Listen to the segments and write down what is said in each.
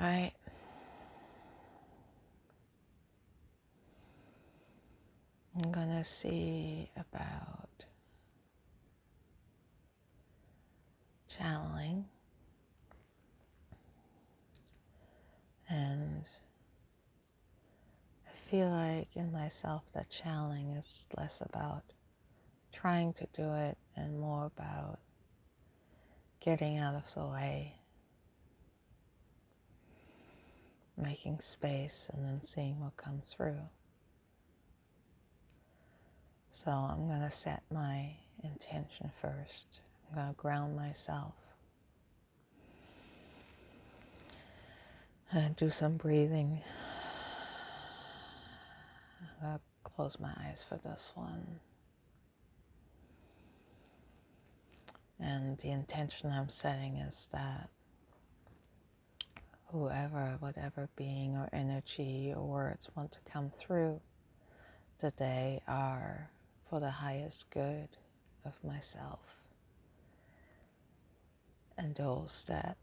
Right? I'm going to see about channeling, and I feel like in myself that channeling is less about trying to do it and more about getting out of the way, making space, and then seeing what comes through. So I'm going to set my intention first. I'm going to ground myself and do some breathing. I'm going to close my eyes for this one. And the intention I'm setting is that whoever, whatever being or energy or words want to come through today are for the highest good of myself and those that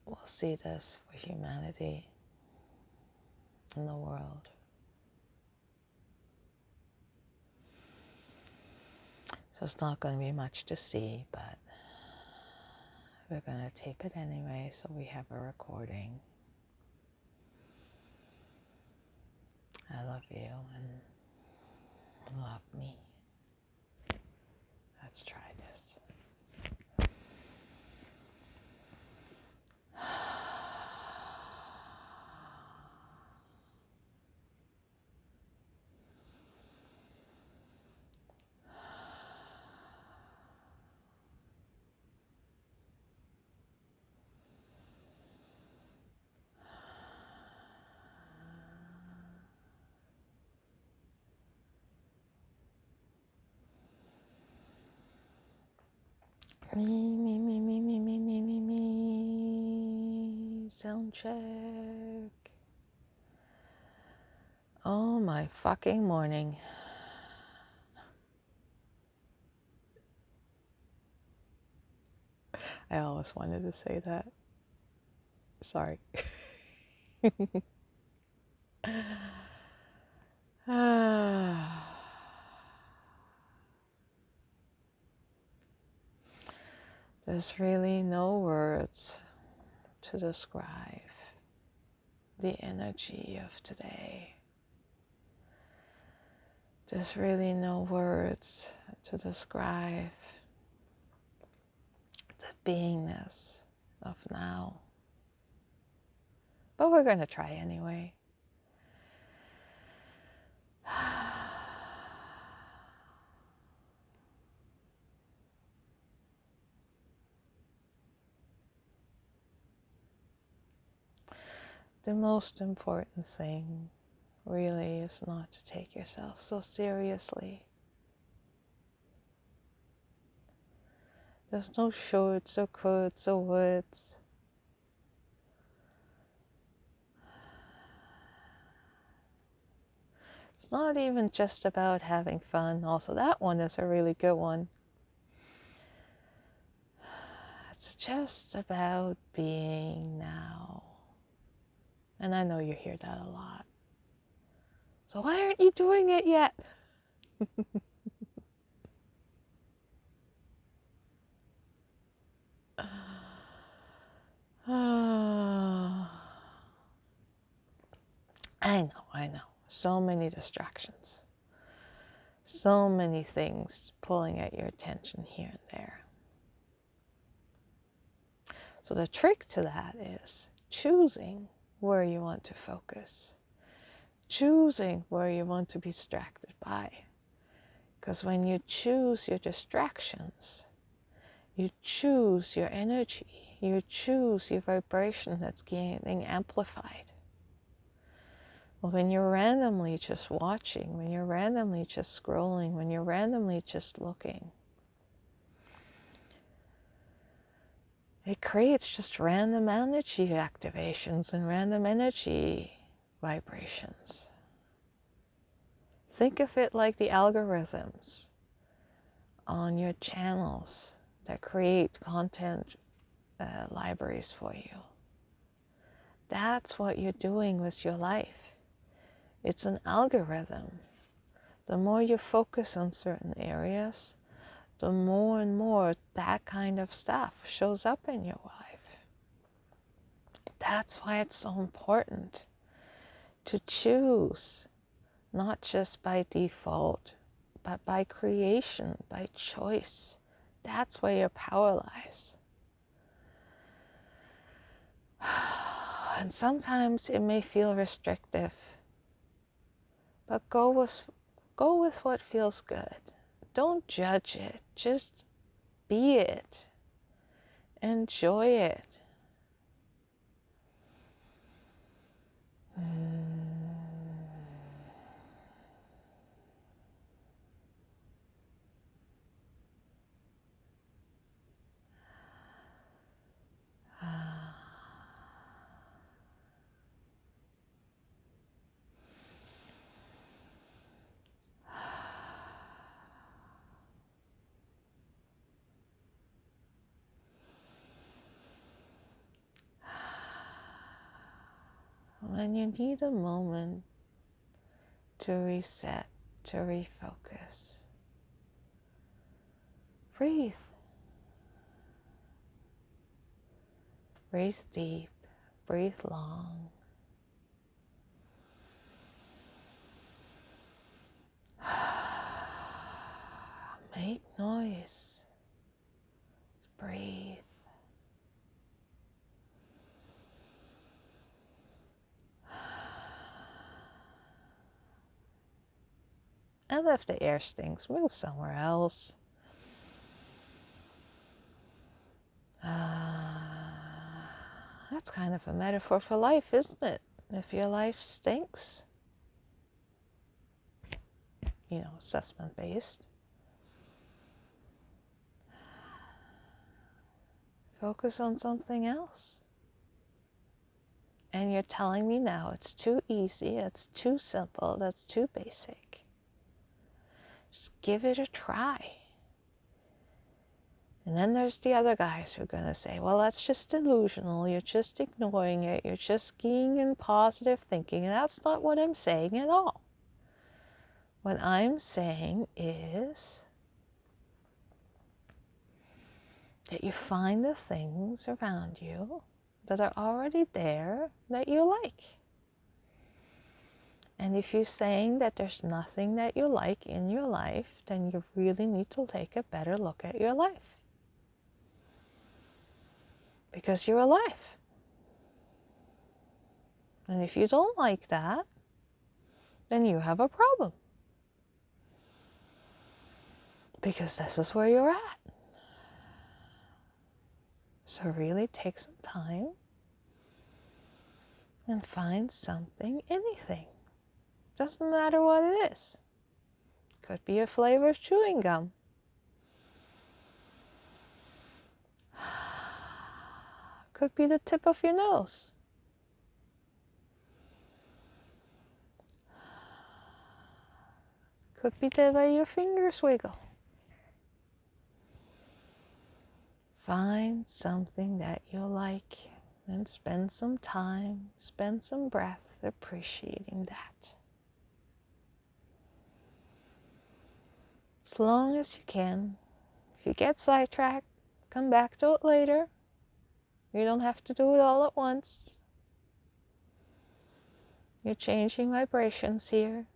will see this for humanity in the world. So it's not going to be much to see, but we're going to tape it anyway so we have a recording. I love you and love me. Let's try this. Me. Sound check. Oh my fucking morning. I always wanted to say that. Sorry. There's really no words to describe the energy of today. There's really no words to describe the beingness of now. But we're going to try anyway. The most important thing really is not to take yourself so seriously. There's no shoulds or coulds or woulds. It's not even just about having fun. Also, that one is a really good one. It's just about being now. And I know you hear that a lot. So why aren't you doing it yet? I know. So many distractions. So many things pulling at your attention here and there. So the trick to that is choosing where you want to focus. Choosing where you want to be distracted by. Because when you choose your distractions, you choose your energy, you choose your vibration that's getting amplified. Well, when you're randomly just watching, when you're randomly just scrolling, when you're randomly just looking, it creates just random energy activations and random energy vibrations. Think of it like the algorithms on your channels that create content libraries for you. That's what you're doing with your life. It's an algorithm. The more you focus on certain areas, the more and more that kind of stuff shows up in your life. That's why it's so important to choose, not just by default, but by creation, by choice. That's where your power lies. And sometimes it may feel restrictive, but go with what feels good. Don't judge it. Just be it. Enjoy it. When you need a moment to reset, to refocus, breathe. Breathe deep, breathe long. Make noise. Breathe. And if the air stinks, move somewhere else. That's kind of a metaphor for life, isn't it? If your life stinks, assessment based, focus on something else. And you're telling me now it's too easy, it's too simple, that's too basic. Just give it a try. And then there's the other guys who are going to say, well, that's just delusional. You're just ignoring it. You're just keying in positive thinking. And that's not what I'm saying at all. What I'm saying is that you find the things around you that are already there that you like. And if you're saying that there's nothing that you like in your life, then you really need to take a better look at your life. Because you're alive. And if you don't like that, then you have a problem. Because this is where you're at. So really take some time and find something, anything. Doesn't matter what it is. Could be a flavor of chewing gum. Could be the tip of your nose. Could be the way your fingers wiggle. Find something that you like and spend some time, spend some breath appreciating that. As long as you can. If you get sidetracked, come back to it later. You don't have to do it all at once. You're changing vibrations here.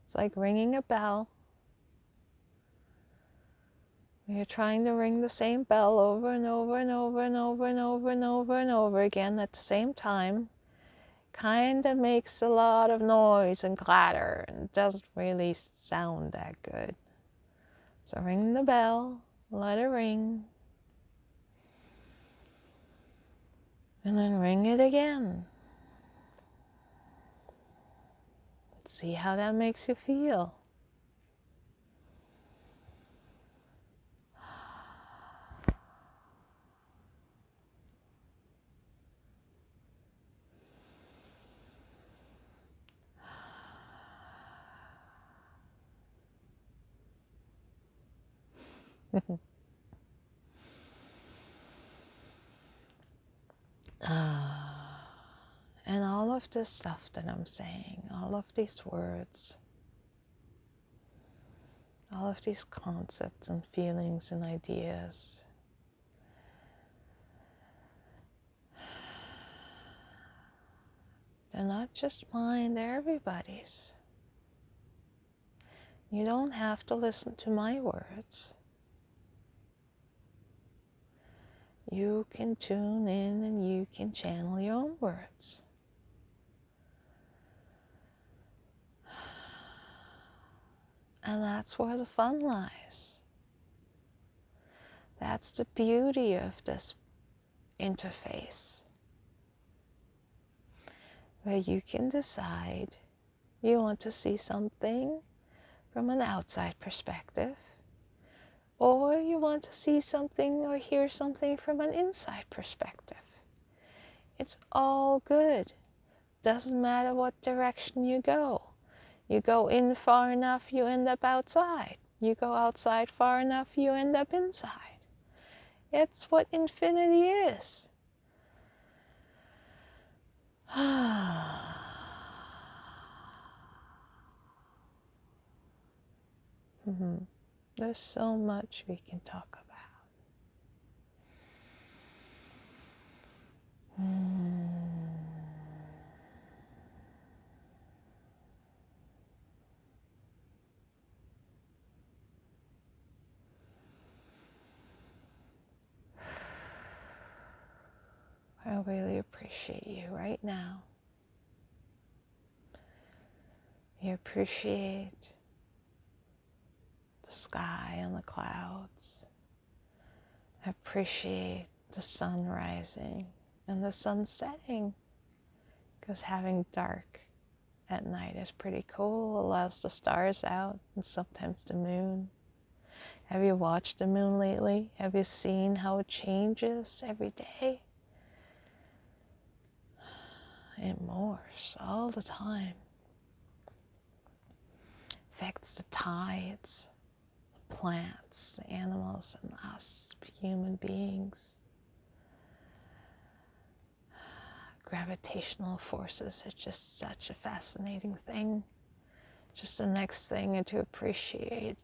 It's like ringing a bell. You're trying to ring the same bell over and over and over and over and over and over and over again at the same time. Kind of makes a lot of noise and clatter and doesn't really sound that good. So ring the bell, let it ring, and then ring it again. See how that makes you feel. of this stuff that I'm saying, all of these words, all of these concepts and feelings and ideas, they're not just mine, they're everybody's. You don't have to listen to my words. You can tune in and you can channel your own words. And that's where the fun lies. That's the beauty of this interface, where you can decide you want to see something from an outside perspective, or you want to see something or hear something from an inside perspective. It's all good. Doesn't matter what direction you go. You go in far enough, you end up outside. You go outside far enough, you end up inside. It's what infinity is. There's so much we can talk about. I really appreciate you right now. You appreciate the sky and the clouds. I appreciate the sun rising and the sun setting, because having dark at night is pretty cool. Allows the stars out and sometimes the moon. Have you watched the moon lately? Have you seen how it changes every day? It morphs all the time. Affects the tides, the plants, the animals, and us, human beings. Gravitational forces are just such a fascinating thing. Just the next thing to appreciate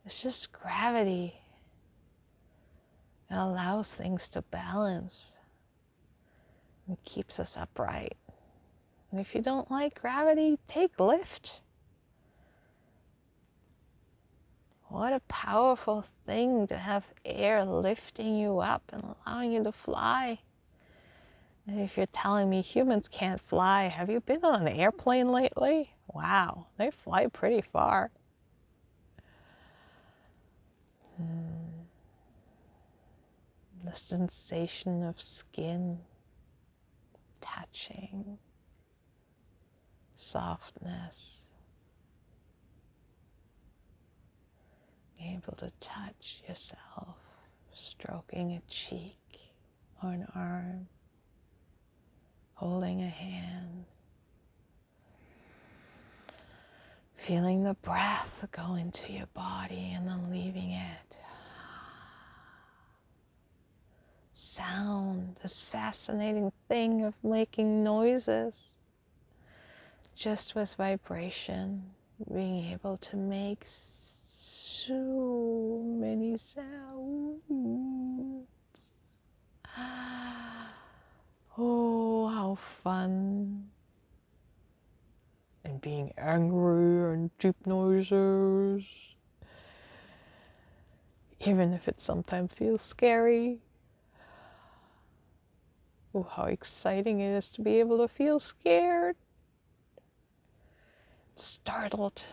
is just gravity. It allows things to balance and keeps us upright. And if you don't like gravity, take lift. What a powerful thing to have air lifting you up and allowing you to fly. And if you're telling me humans can't fly, have you been on an airplane lately? Wow, they fly pretty far. The sensation of skin touching, softness, being able to touch yourself, stroking a cheek or an arm, holding a hand, feeling the breath go into your body and then leaving it. Sound, this fascinating thing of making noises, just with vibration, being able to make so many sounds. Oh, how fun. And being angry and deep noises. Even if it sometimes feels scary. Oh, how exciting it is to be able to feel scared. Startled.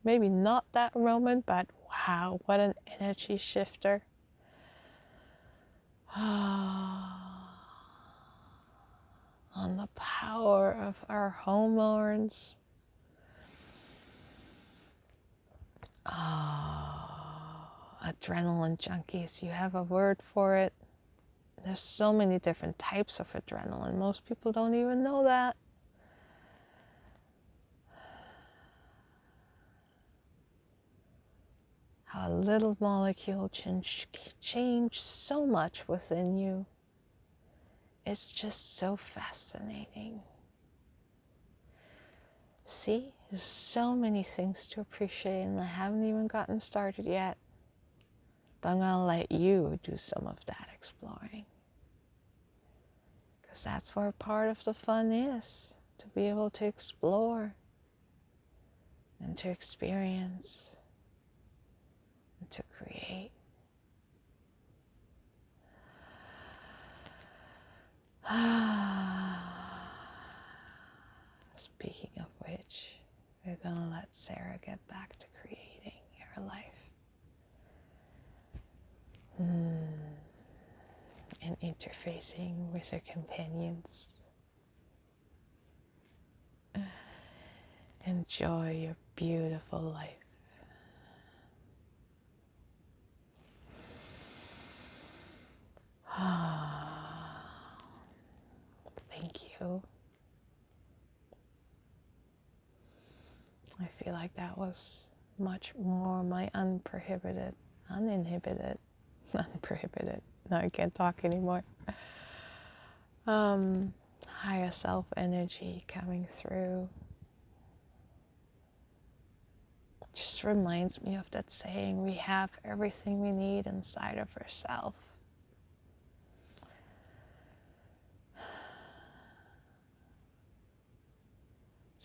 Maybe not that moment, but wow, what an energy shifter. On the power of our hormones. Adrenaline junkies, you have a word for it. There's so many different types of adrenaline. Most people don't even know that. How a little molecule can change so much within you it's just so fascinating. See, there's so many things to appreciate, and I haven't even gotten started yet. But I'm going to let you do some of that exploring. Because that's where part of the fun is, to be able to explore and to experience and to create. Speaking of which, we're going to let Sarah get back to creating her life. And interfacing with her companions. Enjoy your beautiful life. Thank you. I feel like that was much more my uninhibited, no, I can't talk anymore, higher self energy coming through. Just reminds me of that saying, we have everything we need inside of ourselves.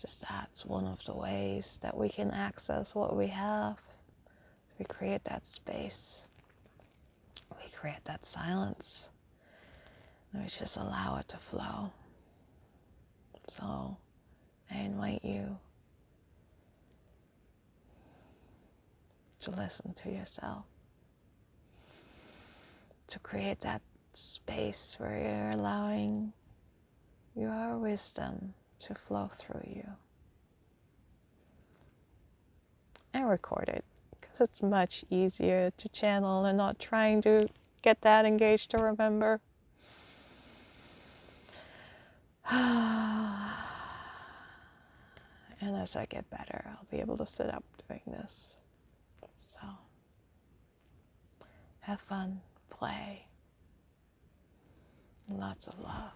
Just that's one of the ways that we can access what we have. We create that space. We create that silence. And we just allow it to flow. So I invite you to listen to yourself. To create that space where you're allowing your wisdom to flow through you. And record it, because it's much easier to channel and not trying to get that engaged to remember. And as I get better, I'll be able to sit up doing this. So, have fun, play, lots of love.